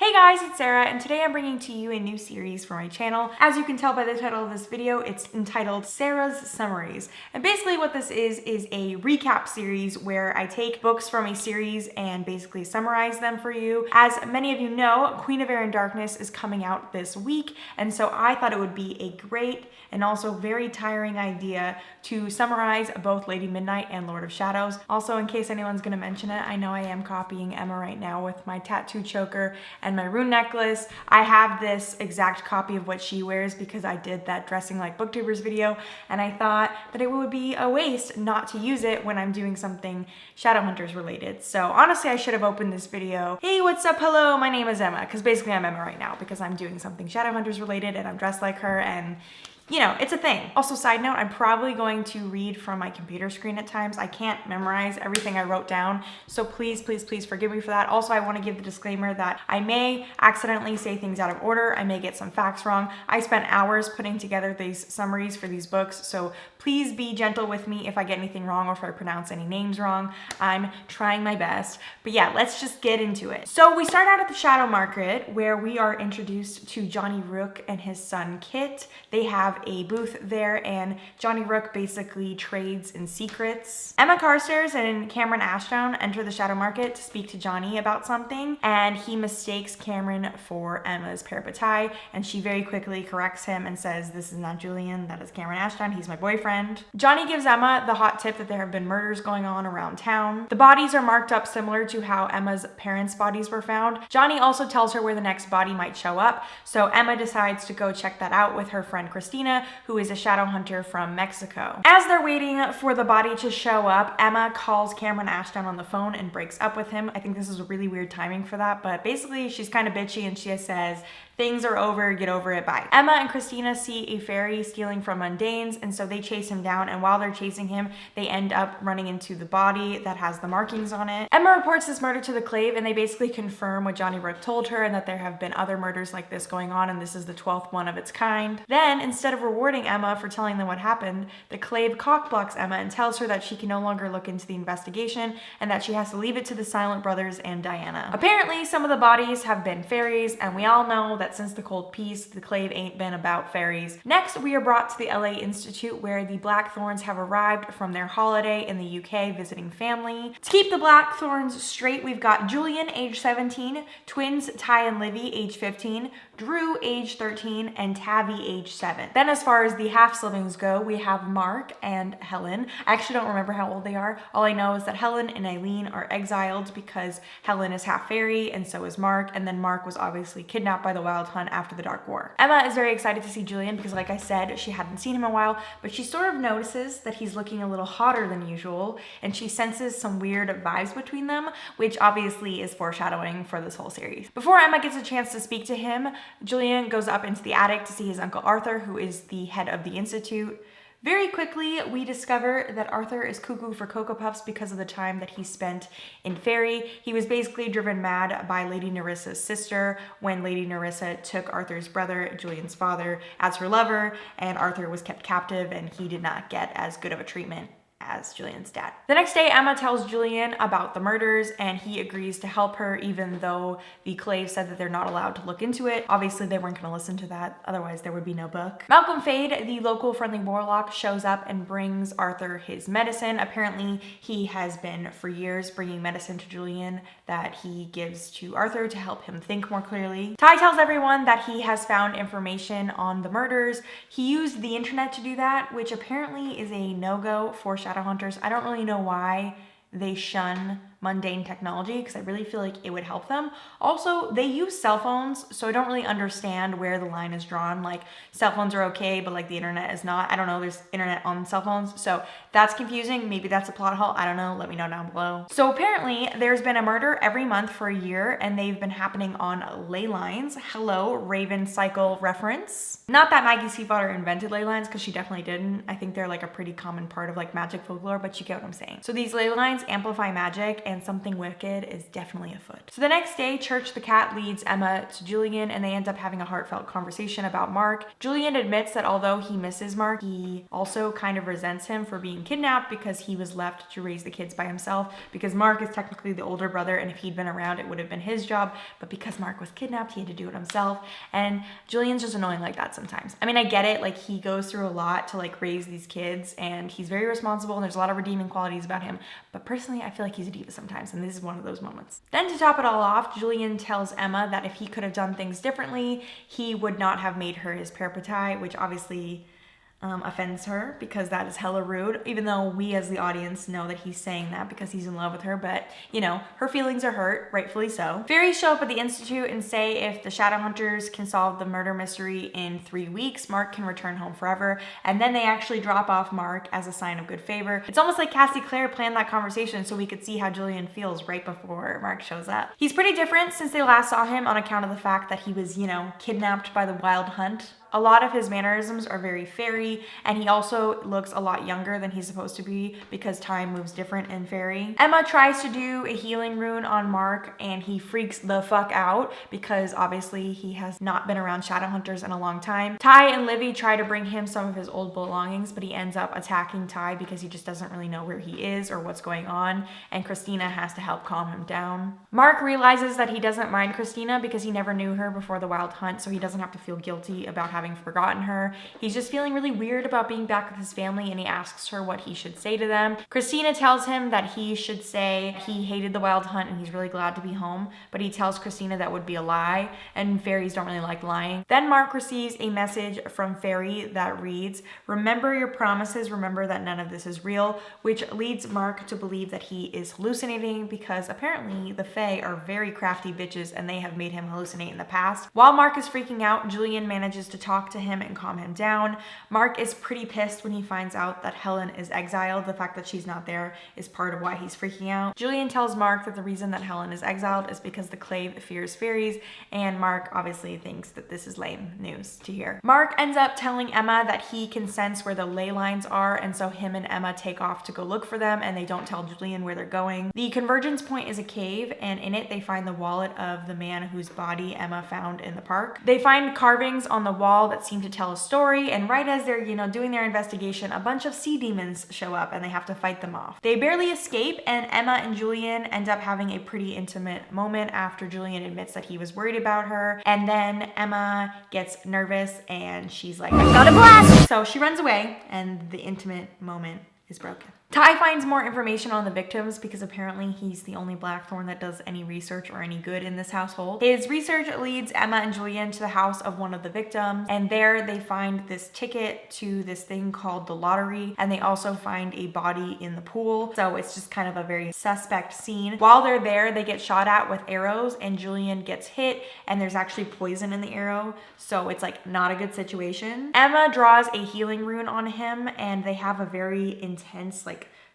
Hey guys, it's Sarah, and today I'm bringing to you a new series for my channel. As you can tell by the title of this video, it's entitled Sarah's Summaries. And basically what this is a recap series where I take books from a series and basically summarize them for you. As many of you know, Queen of Air and Darkness is coming out this week, and so I thought it would be a great and also very tiring idea to summarize both Lady Midnight and Lord of Shadows. Also, in case anyone's gonna mention it, I know I am copying Emma right now with my tattoo choker and my rune necklace. I have this exact copy of what she wears because I did that dressing like booktubers video, and I thought that it would be a waste not to use it when I'm doing something Shadowhunters related. So honestly, I should have opened this video, hey, what's up, hello, my name is Emma, because basically I'm Emma right now because I'm doing something Shadowhunters related and I'm dressed like her, and you know, it's a thing. Also, side note, I'm probably going to read from my computer screen at times. I can't memorize everything I wrote down, so please, please, please forgive me for that. Also, I want to give the disclaimer that I may accidentally say things out of order. I may get some facts wrong. I spent hours putting together these summaries for these books, so please be gentle with me if I get anything wrong or if I pronounce any names wrong. I'm trying my best. But yeah, let's just get into it. So we start out at the Shadow Market, where we are introduced to Johnny Rook and his son Kit. They have a booth there, and Johnny Rook basically trades in secrets. Emma Carstairs and Cameron Ashdown enter the Shadow Market to speak to Johnny about something, and he mistakes Cameron for Emma's parabatai, and she very quickly corrects him and says, "This is not Julian, that is Cameron Ashdown, he's my boyfriend." Johnny gives Emma the hot tip that there have been murders going on around town. The bodies are marked up similar to how Emma's parents' bodies were found. Johnny also tells her where the next body might show up, so Emma decides to go check that out with her friend Christina, who is a shadow hunter from Mexico. As they're waiting for the body to show up, Emma calls Cameron Ashdown on the phone and breaks up with him. I think this is a really weird timing for that, but basically she's kind of bitchy and she says, "Things are over, get over it, bye." Emma and Christina see a fairy stealing from mundanes, and so they chase him down, and while they're chasing him, they end up running into the body that has the markings on it. Emma reports this murder to the Clave, and they basically confirm what Johnny Rook told her, and that there have been other murders like this going on, and this is the 12th one of its kind. Then, instead of rewarding Emma for telling them what happened, the Clave cockblocks Emma and tells her that she can no longer look into the investigation, and that she has to leave it to the Silent Brothers and Diana. Apparently, some of the bodies have been fairies, and we all know that since the Cold Peace, the Clave ain't been about fairies. Next, we are brought to the LA Institute, where the Blackthorns have arrived from their holiday in the UK visiting family. To keep the Blackthorns straight, we've got Julian, age 17, twins Ty and Livy, age 15, Drew, age 13, and Tabby, age 7. Then as far as the half-siblings go, we have Mark and Helen. I actually don't remember how old they are. All I know is that Helen and Eileen are exiled because Helen is half fairy and so is Mark, and then Mark was obviously kidnapped by the Wild Hunt after the Dark War. Emma is very excited to see Julian because, like I said, she hadn't seen him in a while, but she sort of notices that he's looking a little hotter than usual, and she senses some weird vibes between them, which obviously is foreshadowing for this whole series. Before Emma gets a chance to speak to him, Julian goes up into the attic to see his Uncle Arthur, who is the head of the Institute. Very quickly, we discover that Arthur is cuckoo for Cocoa Puffs because of the time that he spent in Fairy. He was basically driven mad by Lady Nerissa's sister when Lady Nerissa took Arthur's brother, Julian's father, as her lover, and Arthur was kept captive and he did not get as good of a treatment as Julian's dad. The next day, Emma tells Julian about the murders, and he agrees to help her even though the Clave said that they're not allowed to look into it. Obviously, they weren't gonna listen to that, otherwise there would be no book. Malcolm Fade, the local friendly warlock, shows up and brings Arthur his medicine. Apparently, he has been for years bringing medicine to Julian that he gives to Arthur to help him think more clearly. Ty tells everyone that he has found information on the murders. He used the internet to do that, which apparently is a no-go for Shadowhunters. I don't really know why they shun mundane technology because I really feel like it would help them. Also, they use cell phones, so I don't really understand where the line is drawn. Like, cell phones are okay, but like the internet is not. I don't know, there's internet on cell phones, so that's confusing. Maybe that's a plot hole, I don't know, let me know down below. So apparently there's been a murder every month for a year, and they've been happening on ley lines. Hello, Raven Cycle reference. Not that Maggie Seafader invented ley lines, because she definitely didn't. I think they're like a pretty common part of like magic folklore, but you get what I'm saying. So these ley lines amplify magic, and something wicked is definitely afoot. So the next day, Church the cat leads Emma to Julian, and they end up having a heartfelt conversation about Mark. Julian admits that although he misses Mark, he also kind of resents him for being kidnapped because he was left to raise the kids by himself, because Mark is technically the older brother, and if he'd been around, it would have been his job, but because Mark was kidnapped, he had to do it himself. And Julian's just annoying like that sometimes. I mean, I get it, like he goes through a lot to like raise these kids, and he's very responsible, and there's a lot of redeeming qualities about him, but personally I feel like he's a diva sometimes, and this is one of those moments. Then to top it all off, Julian tells Emma that if he could have done things differently, he would not have made her his parapetai, which obviously offends her because that is hella rude, even though we as the audience know that he's saying that because he's in love with her, but you know, her feelings are hurt, rightfully so. Fairies show up at the Institute and say if the Shadowhunters can solve the murder mystery in 3 weeks, Mark can return home forever, and then they actually drop off Mark as a sign of good favor. It's almost like Cassandra Clare planned that conversation so we could see how Julian feels right before Mark shows up. He's pretty different since they last saw him on account of the fact that he was, you know, kidnapped by the Wild Hunt. A lot of his mannerisms are very fairy, and he also looks a lot younger than he's supposed to be because time moves different in fairy. Emma tries to do a healing rune on Mark, and he freaks the fuck out because obviously he has not been around Shadowhunters in a long time. Ty and Livy try to bring him some of his old belongings, but he ends up attacking Ty because he just doesn't really know where he is or what's going on, and Christina has to help calm him down. Mark realizes that he doesn't mind Christina because he never knew her before the Wild Hunt, so he doesn't have to feel guilty about having forgotten her. He's just feeling really weird about being back with his family, and he asks her what he should say to them. Christina tells him that he should say he hated the Wild Hunt and he's really glad to be home, but he tells Christina that would be a lie, and fairies don't really like lying. Then Mark receives a message from Fairy that reads, "Remember your promises, remember that none of this is real," which leads Mark to believe that he is hallucinating because apparently the Fae are very crafty bitches and they have made him hallucinate in the past. While Mark is freaking out, Julian manages to talk to him and calm him down. Mark is pretty pissed when he finds out that Helen is exiled. The fact that she's not there is part of why he's freaking out. Julian tells Mark that the reason that Helen is exiled is because the Clave fears fairies, and Mark obviously thinks that this is lame news to hear. Mark ends up telling Emma that he can sense where the ley lines are, and so him and Emma take off to go look for them, and they don't tell Julian where they're going. The convergence point is a cave, and in it they find the wallet of the man whose body Emma found in the park. They find carvings on the wall that seem to tell a story, and right as they're, doing their investigation, a bunch of sea demons show up and they have to fight them off. They barely escape, and Emma and Julian end up having a pretty intimate moment after Julian admits that he was worried about her, and then Emma gets nervous and she's like, "I've got a blast!" So she runs away, and the intimate moment is broken. Ty finds more information on the victims because apparently he's the only blackthorn that does any research or any good in this household. His research leads Emma and Julian to the house of one of the victims, and there they find this ticket to this thing called the lottery, and they also find a body in the pool. So it's just kind of a very suspect scene. While they're there, they get shot at with arrows, and Julian gets hit, and there's actually poison in the arrow, so it's like not a good situation. Emma draws a healing rune on him, and they have a very intense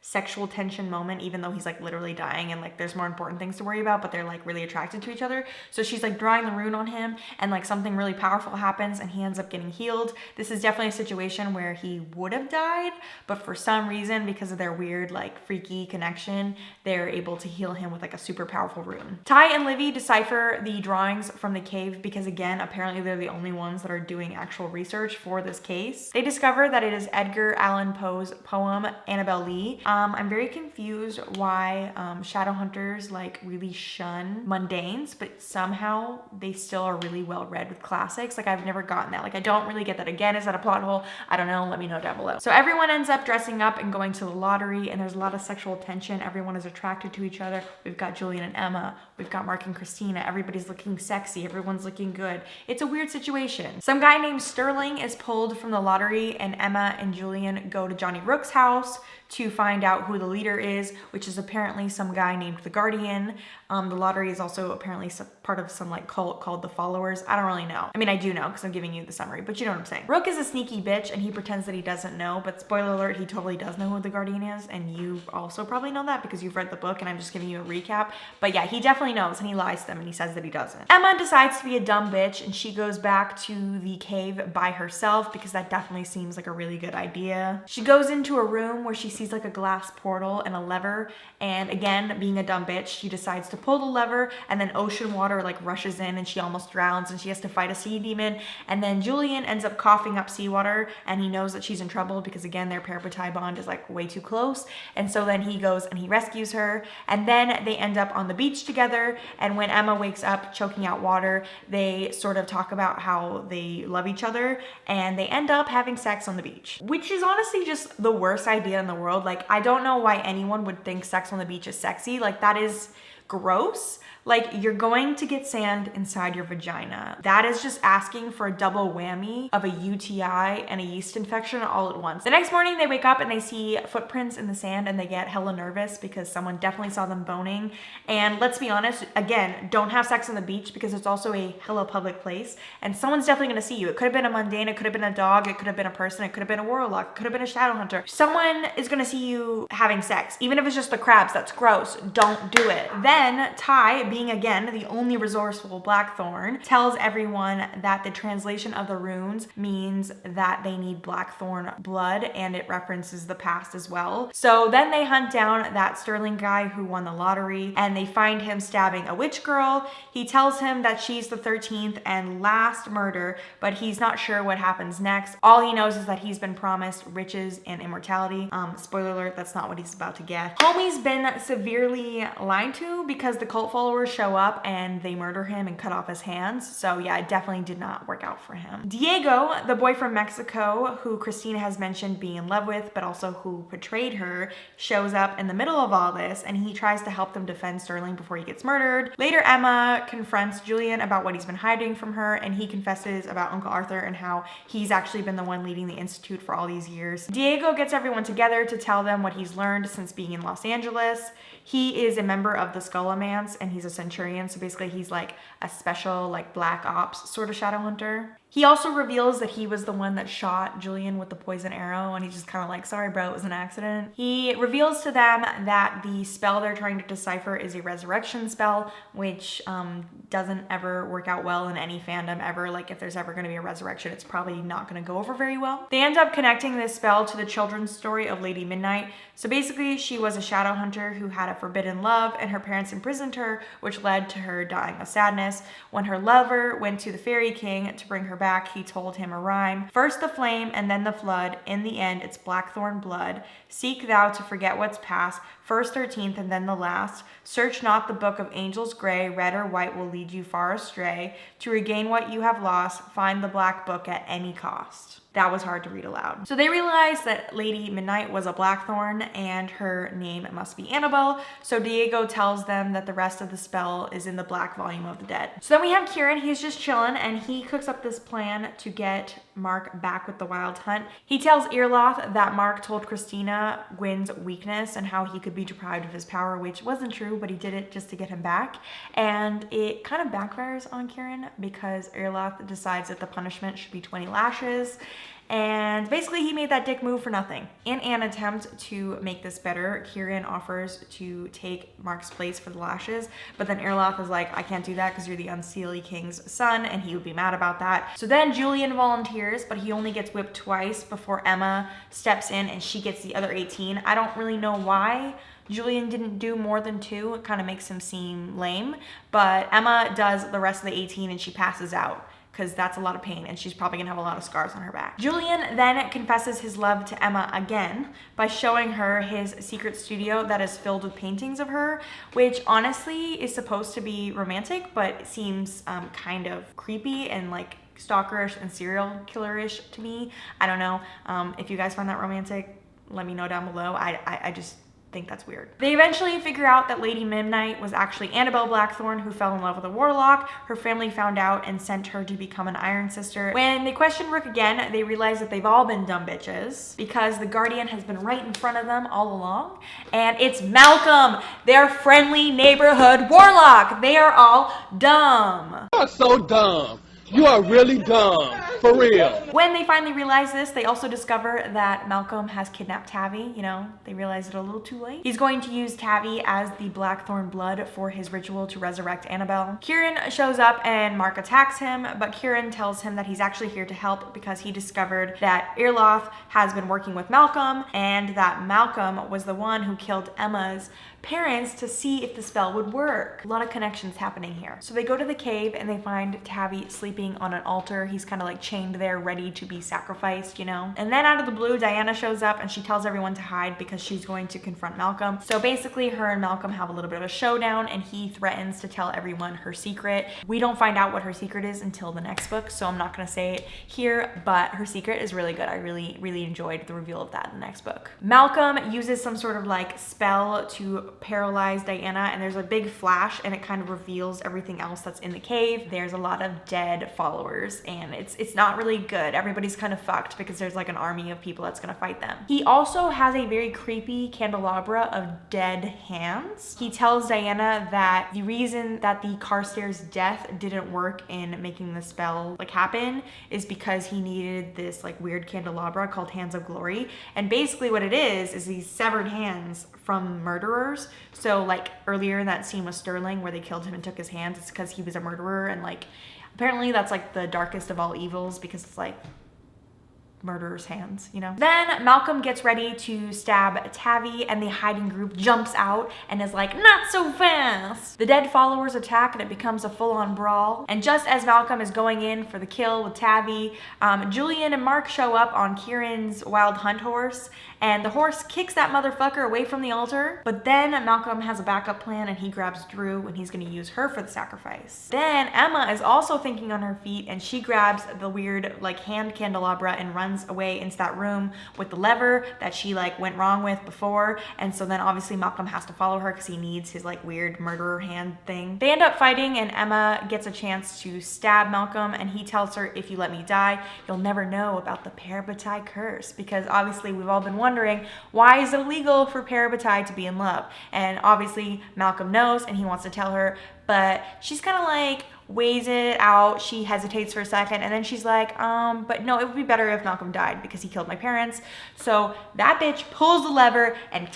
sexual tension moment, even though he's literally dying and there's more important things to worry about, but they're really attracted to each other. So she's drawing the rune on him, and something really powerful happens and he ends up getting healed. This is definitely a situation where he would have died, but for some reason, because of their weird freaky connection, they're able to heal him with a super powerful rune. Ty and Livy decipher the drawings from the cave because again, apparently they're the only ones that are doing actual research for this case. They discover that it is Edgar Allan Poe's poem Annabel Lee. I'm very confused why Shadowhunters really shun mundanes, but somehow they still are really well read with classics. I've never gotten that. I don't really get that. Again, is that a plot hole? I don't know. Let me know down below. So everyone ends up dressing up and going to the lottery, and there's a lot of sexual tension. Everyone is attracted to each other. We've got Julian and Emma. We've got Mark and Christina. Everybody's looking sexy. Everyone's looking good. It's a weird situation. Some guy named Sterling is pulled from the lottery, and Emma and Julian go to Johnny Rook's house to find out who the leader is, which is apparently some guy named the Guardian. The lottery is also apparently part of some cult called the Followers. I don't really know. I mean, I do know because I'm giving you the summary, but you know what I'm saying. Rook is a sneaky bitch and he pretends that he doesn't know, but spoiler alert, he totally does know who the Guardian is, and you also probably know that because you've read the book and I'm just giving you a recap. But yeah, he definitely knows, and he lies to them and he says that he doesn't. Emma decides to be a dumb bitch and she goes back to the cave by herself because that definitely seems like a really good idea. She goes into a room where she sees a glass glass portal and a lever, and again, being a dumb bitch, she decides to pull the lever, and then ocean water like rushes in and she almost drowns and she has to fight a sea demon. And then Julian ends up coughing up seawater, and he knows that she's in trouble because again, their parabatai bond is like way too close. And so then he goes and he rescues her, and then they end up on the beach together. And when Emma wakes up choking out water, they sort of talk about how they love each other, and they end up having sex on the beach, which is honestly just the worst idea in the world. Like, I don't know why anyone would think sex on the beach is sexy. Like, that is gross. Like, you're going to get sand inside your vagina. That is just asking for a double whammy of a UTI and a yeast infection all at once. The next morning they wake up and they see footprints in the sand, and they get hella nervous because someone definitely saw them boning. And let's be honest, again, don't have sex on the beach because it's also a hella public place, and someone's definitely gonna see you. It could have been a mundane, it could have been a dog, it could have been a person, it could have been a warlock, it could have been a shadow hunter. Someone is gonna see you having sex, even if it's just the crabs. That's gross. Don't do it. Then Ty, being again the only resourceful blackthorn, tells everyone that the translation of the runes means that they need blackthorn blood, and it references the past as well. So then they hunt down that Sterling guy who won the lottery, and they find him stabbing a witch girl. He tells him that she's the 13th and last murder, but he's not sure what happens next. All he knows is that he's been promised riches and immortality. Spoiler alert, that's not what he's about to get. Homie's been severely lied to because the cult followers show up and they murder him and cut off his hands. So yeah, it definitely did not work out for him. Diego, the boy from Mexico who Christina has mentioned being in love with, but also who betrayed her, shows up in the middle of all this, and he tries to help them defend Sterling before he gets murdered. Later, Emma confronts Julian about what he's been hiding from her, and he confesses about Uncle Arthur and how he's actually been the one leading the institute for all these years. Diego gets everyone together to tell them what he's learned since being in Los Angeles. He is a member of the Skullomance, and he's a centurion, so basically he's like a special like black ops sort of shadow hunter. He also reveals that he was the one that shot Julian with the poison arrow, and he's just kind of like, sorry bro, it was an accident. He reveals to them that the spell they're trying to decipher is a resurrection spell, which doesn't ever work out well in any fandom ever. Like, if there's ever going to be a resurrection, it's probably not going to go over very well. They end up connecting this spell to the children's story of Lady Midnight. So basically, she was a shadow hunter who had a forbidden love, and her parents imprisoned her, which led to her dying of sadness. When her lover went to the Fairy King to bring her back, he told him a rhyme. First the flame and then the flood. In the end, it's blackthorn blood. Seek thou to forget what's past. First 13th and then the last. Search not the book of angels gray. Red or white will lead you far astray. To regain what you have lost, find the black book at any cost. That was hard to read aloud. So they realized that Lady Midnight was a blackthorn and her name must be Annabelle. So Diego tells them that the rest of the spell is in the black volume of the dead. So then we have Kieran. He's just chilling, and he cooks up this plan to get Mark back with the Wild Hunt. He tells Earloth that Mark told Christina Gwyn's weakness and how he could be deprived of his power, which wasn't true, but he did it just to get him back. And it kind of backfires on Kieran because Earloth decides that the punishment should be 20 lashes. And basically he made that dick move for nothing. In an attempt to make this better, Kieran offers to take Mark's place for the lashes, but then Earloth is like, I can't do that because you're the Unseelie King's son, and he would be mad about that. So then Julian volunteers, but he only gets whipped twice before Emma steps in and she gets the other 18. I don't really know why Julian didn't do more than 2. It kind of makes him seem lame, but Emma does the rest of the 18 and she passes out, because that's a lot of pain and she's probably gonna have a lot of scars on her back. Julian then confesses his love to Emma again by showing her his secret studio that is filled with paintings of her, which honestly is supposed to be romantic, but seems kind of creepy and like stalkerish and serial killerish to me. I don't know. If you guys find that romantic, let me know down below. I just think that's weird. They eventually figure out that Lady Midnight was actually Annabelle Blackthorn, who fell in love with a warlock. Her family found out and sent her to become an Iron Sister. When they question Rook again, they realize that they've all been dumb bitches because the Guardian has been right in front of them all along, and it's Malcolm, their friendly neighborhood warlock. They are all dumb. You are so dumb. You are really dumb. For real. When they finally realize this, they also discover that Malcolm has kidnapped Tavi. You know, they realize it a little too late. He's going to use Tavi as the blackthorn blood for his ritual to resurrect Annabelle. Kieran shows up and Mark attacks him, but Kieran tells him that he's actually here to help because he discovered that Irloth has been working with Malcolm and that Malcolm was the one who killed Emma's parents to see if the spell would work. A lot of connections happening here. So they go to the cave and they find Tavi sleeping on an altar. He's kind of like chained there, ready to be sacrificed, you know? And then out of the blue, Diana shows up and she tells everyone to hide because she's going to confront Malcolm. So basically her and Malcolm have a little bit of a showdown and he threatens to tell everyone her secret. We don't find out what her secret is until the next book, so I'm not gonna say it here, but her secret is really good. I really enjoyed the reveal of that in the next book. Malcolm uses some sort of like spell to paralyze Diana and there's a big flash and it kind of reveals everything else that's in the cave. There's a lot of dead followers and it's not really good. Everybody's kind of fucked because there's like an army of people that's gonna fight them. He also has a very creepy candelabra of dead hands. He tells Diana that the reason that the Carstairs' death didn't work in making the spell like happen is because he needed this like weird candelabra called Hands of Glory. And basically what it is these severed hands from murderers. So like earlier in that scene with Sterling where they killed him and took his hands, it's because he was a murderer and like apparently that's like the darkest of all evils because it's like murderer's hands, you know? Then Malcolm gets ready to stab Tavi and the hiding group jumps out and is like, not so fast. The dead followers attack and it becomes a full-on brawl. And just as Malcolm is going in for the kill with Tavi, Julian and Mark show up on Kieran's wild hunt horse and the horse kicks that motherfucker away from the altar. But then Malcolm has a backup plan and he grabs Drew and he's gonna use her for the sacrifice. Then Emma is also thinking on her feet and she grabs the weird like hand candelabra and runs away into that room with the lever that she like went wrong with before. And so then obviously Malcolm has to follow her because he needs his like weird murderer hand thing. They end up fighting and Emma gets a chance to stab Malcolm and he tells her, if you let me die, you'll never know about the parabatai curse, because obviously we've all been wondering, why is it illegal for parabatai to be in love? And obviously Malcolm knows and he wants to tell her, but she's kind of like weighs it out. She hesitates for a second and then she's like, but no, it would be better if Malcolm died because he killed my parents. So that bitch pulls the lever and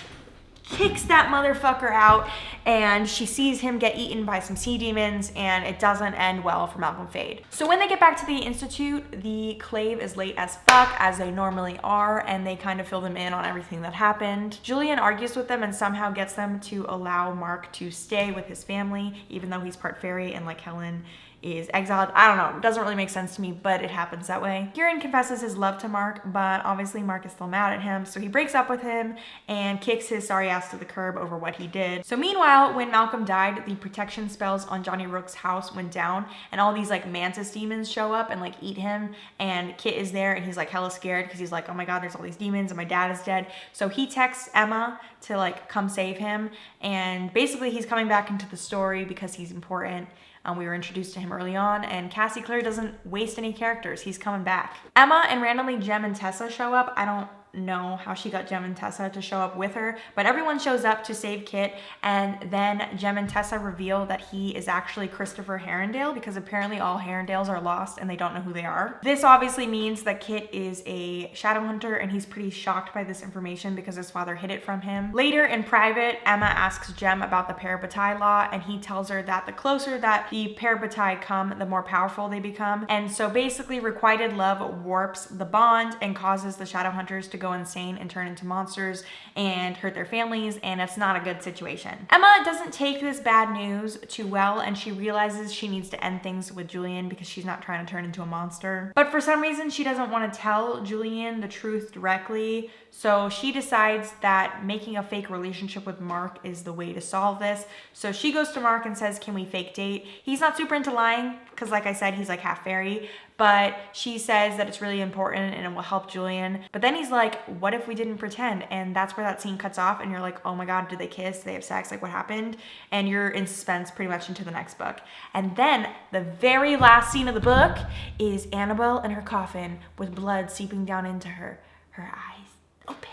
kicks that motherfucker out and she sees him get eaten by some sea demons and it doesn't end well for Malcolm Fade. So when they get back to the Institute, the Clave is late as fuck, as they normally are, and they kind of fill them in on everything that happened. Julian argues with them and somehow gets them to allow Mark to stay with his family, even though he's part fairy and like Helen is exiled. I don't know, it doesn't really make sense to me, but it happens that way. Kieran confesses his love to Mark, but obviously Mark is still mad at him, so he breaks up with him and kicks his sorry ass to the curb over what he did. So meanwhile, when Malcolm died, the protection spells on Johnny Rook's house went down and all these like mantis demons show up and like eat him, and Kit is there and he's like hella scared because he's like, oh my god, there's all these demons and my dad is dead. So he texts Emma to like come save him, and basically he's coming back into the story because he's important. We were introduced to him early on, and Cassie Clare doesn't waste any characters. He's coming back. Emma and randomly Jem and Tessa show up. I don't know how she got Jem and Tessa to show up with her, but everyone shows up to save Kit, and then Jem and Tessa reveal that he is actually Christopher Herondale, because apparently all Herondales are lost and they don't know who they are. This obviously means that Kit is a shadow hunter, and he's pretty shocked by this information because his father hid it from him. Later in private, Emma asks Jem about the Parabatai law, and he tells her that the closer that the Parabatai come, the more powerful they become, and so basically requited love warps the bond and causes the shadow hunters to go insane and turn into monsters and hurt their families, and it's not a good situation. Emma doesn't take this bad news too well, and she realizes she needs to end things with Julian because she's not trying to turn into a monster. But for some reason, she doesn't want to tell Julian the truth directly, so she decides that making a fake relationship with Mark is the way to solve this. So she goes to Mark and says, can we fake date? He's not super into lying because, like I said, he's like half fairy, but she says that it's really important and it will help Julian. But then he's like, what if we didn't pretend? And that's where that scene cuts off, and you're like, oh my god, did they kiss? Did they have sex? Like, what happened? And you're in suspense pretty much into the next book. And then the very last scene of the book is Annabelle in her coffin with blood seeping down into her eyes open.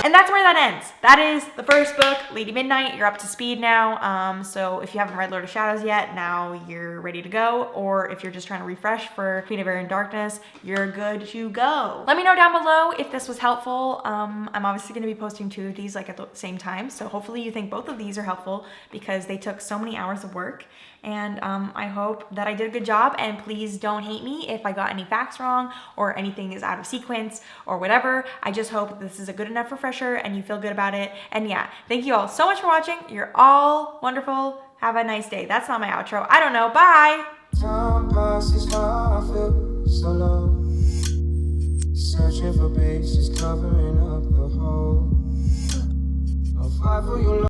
And that's where that ends. That is the first book, Lady Midnight. You're up to speed now. So if you haven't read Lord of Shadows yet, now you're ready to go. Or if you're just trying to refresh for Queen of Air and Darkness, you're good to go. Let me know down below if this was helpful. I'm obviously going to be posting 2 of these like at the same time. So hopefully you think both of these are helpful because they took so many hours of work. And I hope that I did a good job, and please don't hate me if I got any facts wrong or anything is out of sequence or whatever. I just hope this is a good enough refresher and you feel good about it. And yeah, thank you all so much for watching. You're all wonderful. Have a nice day. That's not my outro. I don't know. Bye. Time passes by, I feel so low. Searching for bases, covering up the hole. I'll fight for your love.